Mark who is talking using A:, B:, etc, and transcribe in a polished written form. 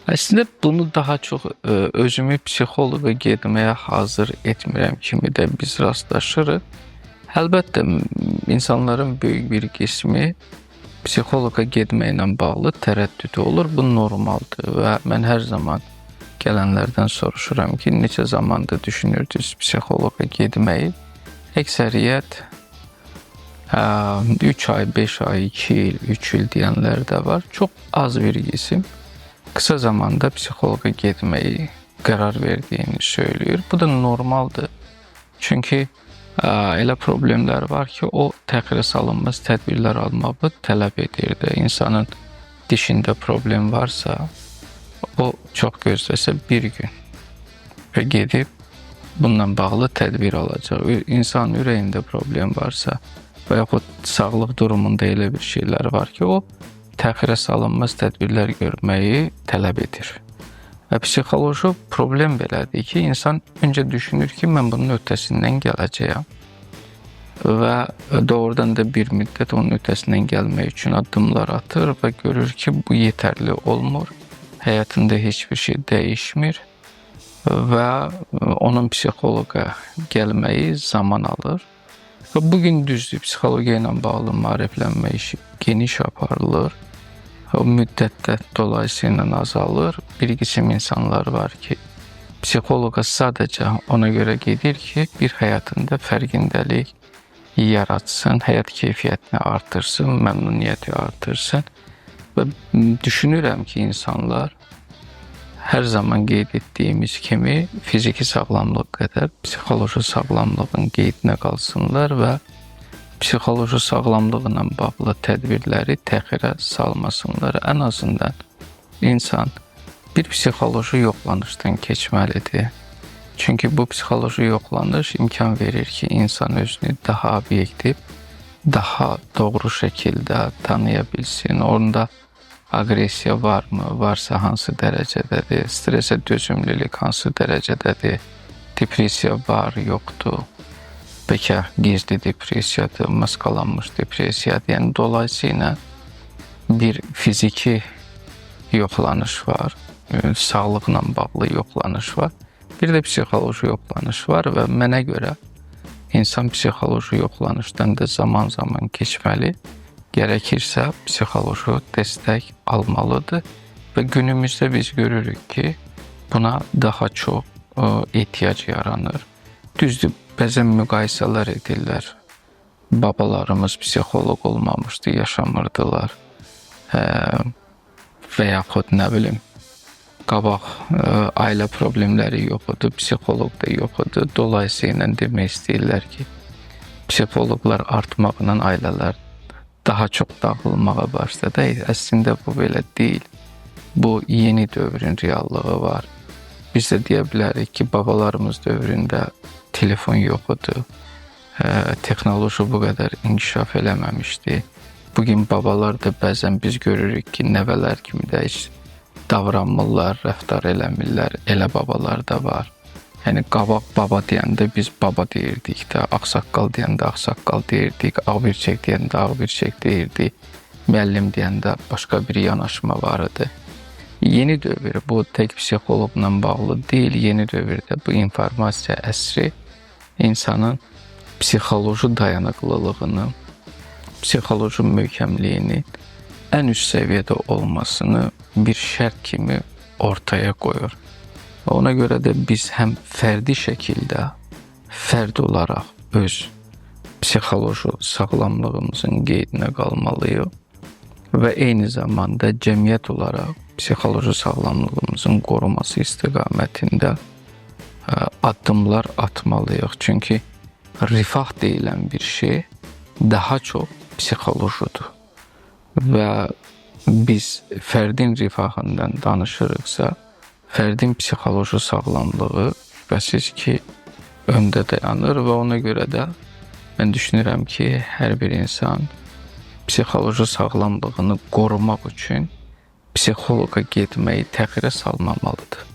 A: Əslində bunu daha çox özümü psixoloqa getməyə hazır etmirəm kimi də biz rastlaşırıq. Əlbəttə, insanların böyük bir qismi psixoloqa getməklə bağlı tərəddüdü olur. Bu normaldır və mən hər zaman gələnlərdən soruşuram ki, neçə zamandır düşünürdünüz psixoloqa getməyi? Əksəriyyət 3 ay, 5 ay, 2 il, 3 il deyənlər də var. Çox az bir qism qısa zamanda psixoloqa getməyi qərar verdiyini söylüyor. Bu da normaldır. Çünki elə problemlər var ki, o təxirə salınmaz tədbirlər almağı tələb edirdi. İnsanın dişində problem varsa, o çox gözləsə bir gün və gedib bununla bağlı tədbir alacaq. İnsanın ürəyində problem varsa və yaxud sağlıq durumunda elə bir şeylər var ki, o təxirə salınmaz tədbirlər görməyi tələb edir. Və psixoloji problem belədir ki, insan öncə düşünür ki, mən bunun ötəsindən gələcəyəm və doğrudan da bir müddət onun ötəsindən gəlmək üçün addımlar atır və görür ki, bu yetərli olmur, həyatında heç bir şey dəyişmir və onun psixoloqa gəlməyi zaman alır. Və bugün düzdür, psixologiya ilə bağlı maariflənmə işi geniş aparılır. O müddətdə dolayısıyla azalır. Bir qism insanlar var ki, psixoloqa sadəcə ona görə gedir ki, bir həyatında fərqindəlik yaratsın, həyat keyfiyyətini artırsın, məmnuniyyəti artırsın. Və düşünürəm ki, insanlar hər zaman qeyd etdiyimiz kimi fiziki sağlamlıq qədər psixoloji sağlamlığın qeydinə qalsınlar və psixoloji sağlamlığına bağlı tədbirləri təxirə salmasınlar. Ən azından insan bir psixoloji yoxlanışdan keçməlidir. Çünki bu psixoloji yoxlanış imkan verir ki, insan özünü daha obyektiv, daha doğru şəkildə tanıya bilsin. Orada agresiya varmı? Varsa hansı dərəcədədir? Stresə dözümlülük hansı dərəcədədir? Depressiya var, yoxdur. Bəlkə gizli depressiyadır, maskalanmış depressiyadır. Yəni dolayısıyla bir fiziki yoxlanış var, sağlıqla bağlı yoxlanış var. Bir də psixoloji yoxlanış var və mənə görə insan psixoloji yoxlanışdan da zaman-zaman keçməli. Gərəkirsə psixoloji dəstək almalıdır və günümüzdə biz görürük ki, buna daha çox ehtiyac yaranır. Düzdür, bəzən müqayisələr edirlər. Babalarımız psixoloq olmamışdı, yaşamırdılar. Və yaxud nə bilim, qabaq ailə problemləri yox idi, psixoloq da yox idi. Dolayısıyla demək istəyirlər ki, psixoloqlar artmaqla ailələr daha çox dağılmağa başladı. Əslində bu belə deyil. Bu yeni dövrün reallığı var. Biz də deyə bilərik ki, babalarımız dövründə telefon yox idi. Texnoloji bu qədər inkişaf eləməmişdi. Bugün babalar da bəzən biz görürük ki, nəvələr kimi də heç davranmırlar, rəftar eləmirlər. Elə babalar da var. Yəni qabaq baba deyəndə biz baba deyirdik də, ağsaqqal deyəndə ağsaqqal deyirdik, ağbirçək deyəndə ağbirçək deyirdik, müəllim deyəndə başqa bir yanaşma var idi. Yeni dövr, bu tək psixoloqla bağlı deyil, yeni dövrdə bu informasiya əsri insanın psixoloji dayanıqlılığını, psixoloji möhkəmliyinin ən üst səviyyədə olmasını bir şərt kimi ortaya qoyur. Ona görə də biz həm fərdi şəkildə, fərd olaraq öz psixoloji sağlamlığımızın qeydinə qalmalıyıq və eyni zamanda cəmiyyət olaraq psixoloji sağlamlığımızın qoruması istiqamətində addımlar atmalıyıq. Çünki rifah deyilən bir şey daha çox psixolojidir və biz fərdin rifahından danışırıqsa, fərdin psixoloji sağlamlığı şübhəsiz ki, öndə dayanır və ona görə də mən düşünürəm ki, hər bir insan psixoloji sağlamlığını qorumaq üçün psixoloqa getməyi təxirə salmamalıdır.